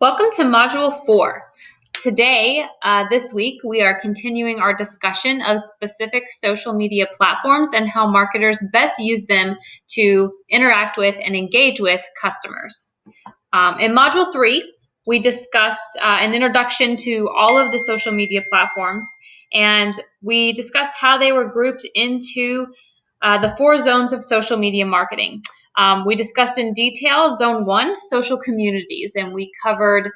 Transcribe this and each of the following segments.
Welcome to Module 4. Today, this week, we are continuing our discussion of specific social media platforms and how marketers best use them to interact with and engage with customers. In Module 3, we discussed an introduction to all of the social media platforms, and we discussed how they were grouped into the 4 zones of social media marketing. We discussed in detail Zone 1, social communities, and we covered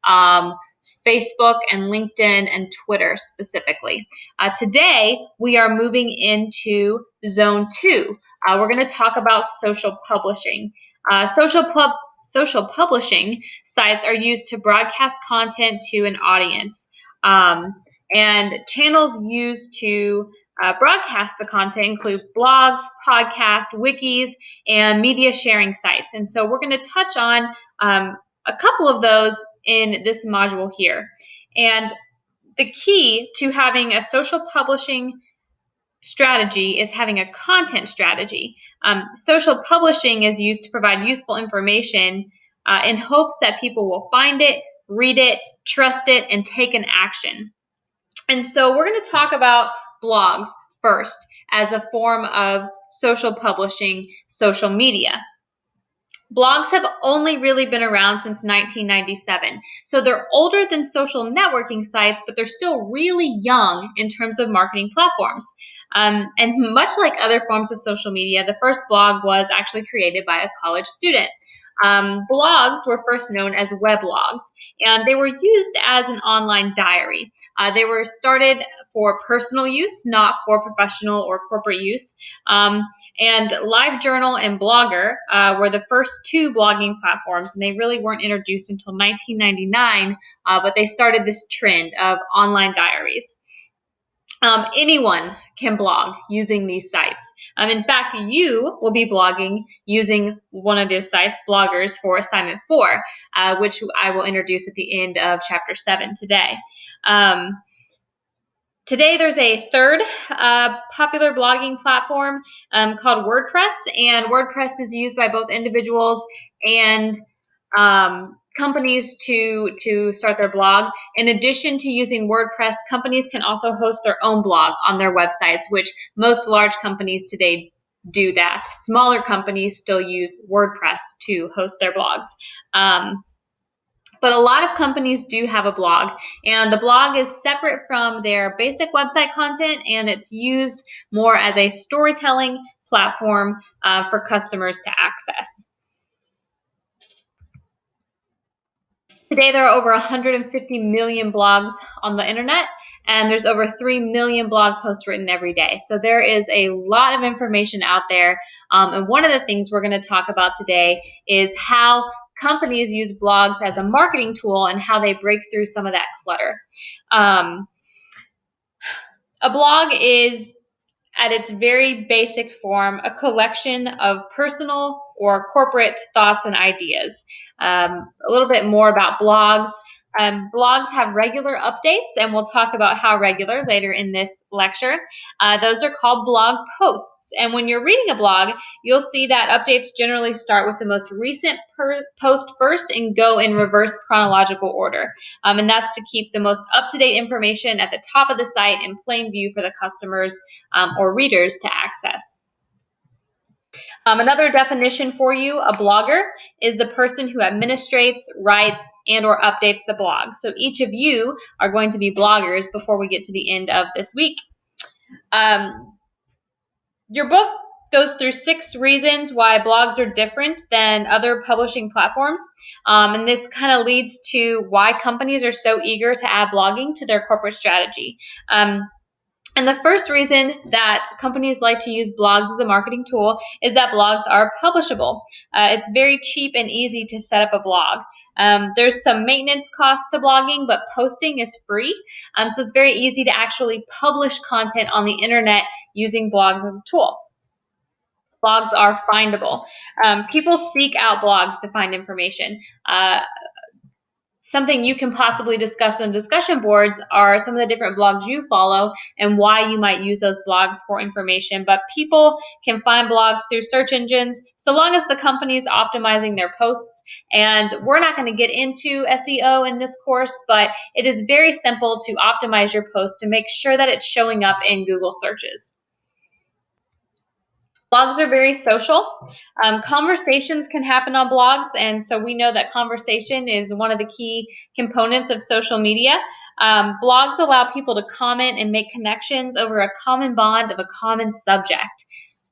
Facebook and LinkedIn and Twitter specifically. Today, we are moving into Zone 2. We're going to talk about social publishing. Social publishing sites are used to broadcast content to an audience, and channels used to broadcast the content include blogs, podcasts, wikis, and media sharing sites. And so we're going to touch on a couple of those in this module here. And the key to having a social publishing strategy is having a content strategy. Social publishing is used to provide useful information in hopes that people will find it, read it, trust it, and take an action. And so we're going to talk about blogs first as a form of social publishing, social media. Blogs have only really been around since 1997. So they're older than social networking sites, but they're still really young in terms of marketing platforms. And much like other forms of social media, the first blog was actually created by a college student. Blogs were first known as weblogs, and they were used as an online diary. They were started for personal use, not for professional or corporate use. And LiveJournal and Blogger were the first 2 blogging platforms, and they really weren't introduced until 1999, but they started this trend of online diaries. Anyone can blog using these sites. In fact, you will be blogging using one of those sites, Bloggers, for Assignment 4, which I will introduce at the end of Chapter 7 today. Today, there's a third popular blogging platform called WordPress, and WordPress is used by both individuals and companies to start their blog. In addition to using WordPress, companies can also host their own blog on their websites, which most large companies today do that. Smaller companies still use WordPress to host their blogs. But a lot of companies do have a blog, and the blog is separate from their basic website content, and it's used more as a storytelling platform for customers to access. Today, there are over 150 million blogs on the internet, and there's over 3 million blog posts written every day. So there is a lot of information out there, and one of the things we're going to talk about today is how companies use blogs as a marketing tool and how they break through some of that clutter. A blog is, at its very basic form, a collection of personal or corporate thoughts and ideas. A little bit more about blogs. Blogs have regular updates, and we'll talk about how regular later in this lecture. Those are called blog posts. And when you're reading a blog, you'll see that updates generally start with the most recent post first and go in reverse chronological order. And that's to keep the most up-to-date information at the top of the site in plain view for the customers or readers to access. Another definition for you, a blogger is the person who administrates, writes, and or updates the blog. So each of you are going to be bloggers before we get to the end of this week. Your book goes through 6 reasons why blogs are different than other publishing platforms. And this kind of leads to why companies are so eager to add blogging to their corporate strategy. And the first reason that companies like to use blogs as a marketing tool is that blogs are publishable. It's very cheap and easy to set up a blog. There's some maintenance costs to blogging, but posting is free. So it's very easy to actually publish content on the internet using blogs as a tool. Blogs are findable. People seek out blogs to find information. something you can possibly discuss in discussion boards are some of the different blogs you follow and why you might use those blogs for information. But people can find blogs through search engines so long as the company is optimizing their posts. And we're not going to get into SEO in this course, but it is very simple to optimize your post to make sure that it's showing up in Google searches. Blogs are very social. Conversations can happen on blogs, and so we know that conversation is one of the key components of social media. Blogs allow people to comment and make connections over a common bond of a common subject.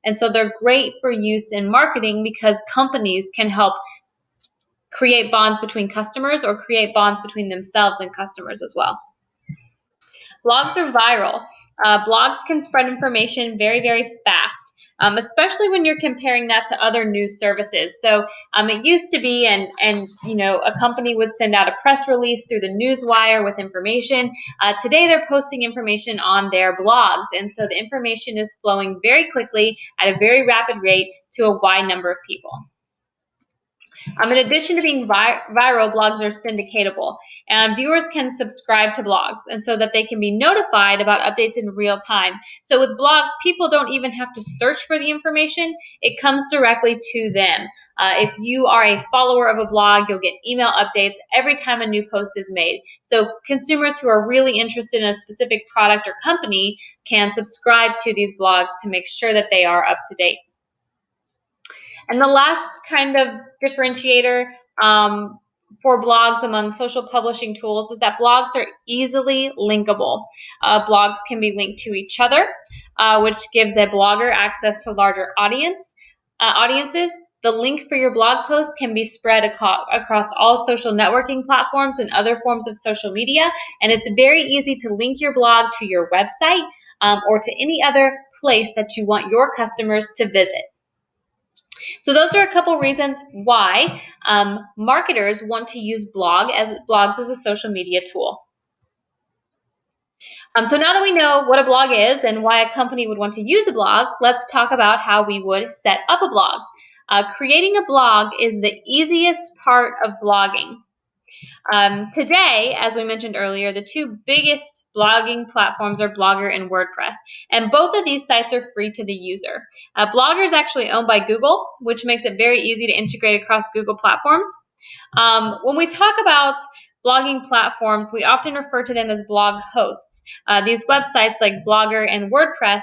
And so they're great for use in marketing because companies can help create bonds between customers or create bonds between themselves and customers as well. Blogs are viral. Blogs can spread information very, very fast. Especially when you're comparing that to other news services. So it used to be, and a company would send out a press release through the newswire with information. Today they're posting information on their blogs, and so the information is flowing very quickly at a very rapid rate to a wide number of people. In addition to being viral, blogs are syndicatable, and viewers can subscribe to blogs, and so that they can be notified about updates in real time. So with blogs, people don't even have to search for the information. It comes directly to them. If you are a follower of a blog, you'll get email updates every time a new post is made. So consumers who are really interested in a specific product or company can subscribe to these blogs to make sure that they are up to date. And the last kind of differentiator for blogs among social publishing tools is that blogs are easily linkable. Blogs can be linked to each other, which gives a blogger access to larger audiences. The link for your blog post can be spread across all social networking platforms and other forms of social media, and it's very easy to link your blog to your website or to any other place that you want your customers to visit. So those are a couple reasons why marketers want to use blogs as a social media tool. So now that we know what a blog is and why a company would want to use a blog, let's talk about how we would set up a blog. Creating a blog is the easiest part of blogging. Today, as we mentioned earlier, the two biggest blogging platforms are Blogger and WordPress, and both of these sites are free to the user. Blogger is actually owned by Google, which makes it very easy to integrate across Google platforms. When we talk about blogging platforms, we often refer to them as blog hosts. These websites like Blogger and WordPress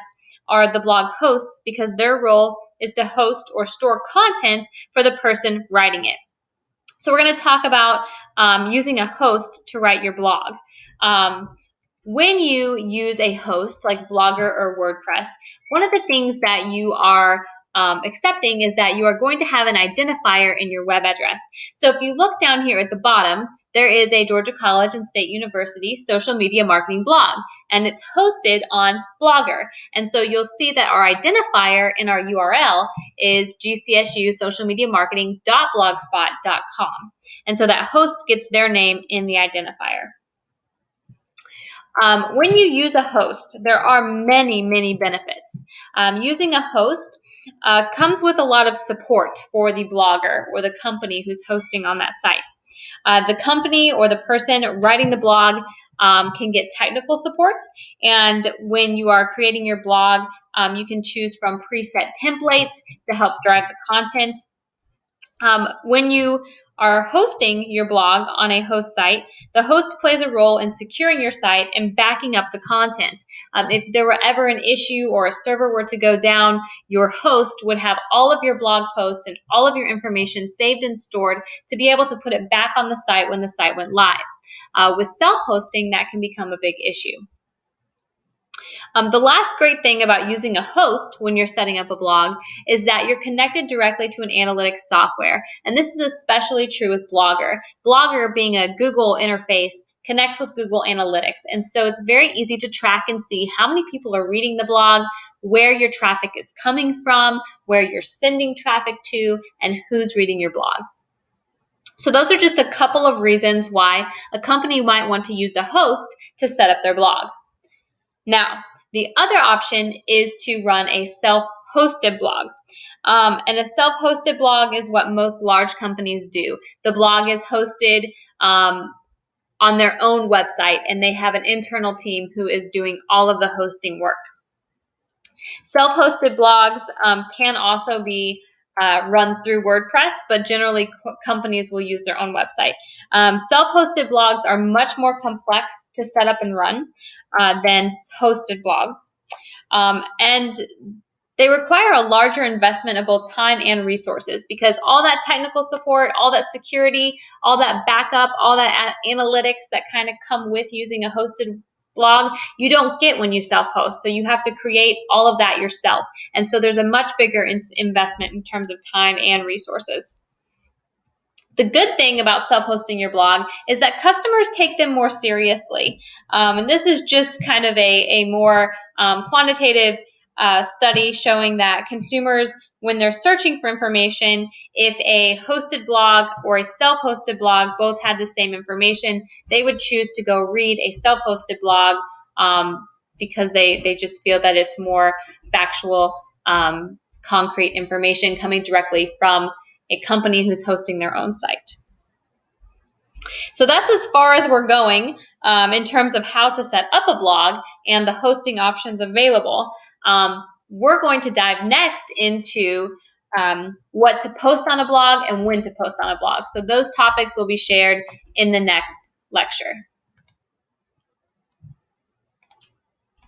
are the blog hosts because their role is to host or store content for the person writing it. So we're going to talk about using a host to write your blog. When you use a host like Blogger or WordPress, one of the things that you are accepting is that you are going to have an identifier in your web address. So if you look down here at the bottom, there is a Georgia College and State University social media marketing blog, and it's hosted on Blogger. And so you'll see that our identifier in our URL is gcsusocialmediamarketing.blogspot.com. And so that host gets their name in the identifier. When you use a host, there are many, many benefits. Using a host comes with a lot of support for the blogger or the company who's hosting on that site. The company or the person writing the blog can get technical support, and when you are creating your blog, you can choose from preset templates to help drive the content. When you are hosting your blog on a host site, the host plays a role in securing your site and backing up the content. If there were ever an issue or a server were to go down, your host would have all of your blog posts and all of your information saved and stored to be able to put it back on the site when the site went live. With self-hosting, that can become a big issue. The last great thing about using a host when you're setting up a blog is that you're connected directly to an analytics software. And this is especially true with Blogger. Blogger, being a Google interface, connects with Google Analytics. And so it's very easy to track and see how many people are reading the blog, where your traffic is coming from, where you're sending traffic to, and who's reading your blog. So those are just a couple of reasons why a company might want to use a host to set up their blog. Now, the other option is to run a self-hosted blog. And a self-hosted blog is what most large companies do. The blog is hosted on their own website, and they have an internal team who is doing all of the hosting work. Self-hosted blogs can also be run through WordPress, but generally companies will use their own website. Self-hosted blogs are much more complex to set up and run than hosted blogs. And they require a larger investment of both time and resources, because all that technical support, all that security, all that backup, all that analytics that kind of come with using a hosted blog, you don't get when you self-host. So you have to create all of that yourself. And so there's a much bigger investment in terms of time and resources. The good thing about self-hosting your blog is that customers take them more seriously. And this is just kind of a more quantitative study showing that consumers, when they're searching for information, if a hosted blog or a self-hosted blog both had the same information, they would choose to go read a self-hosted blog because they just feel that it's more factual, concrete information coming directly from a company who's hosting their own site. So that's as far as we're going in terms of how to set up a blog and the hosting options available. We're going to dive next into what to post on a blog and when to post on a blog. So those topics will be shared in the next lecture.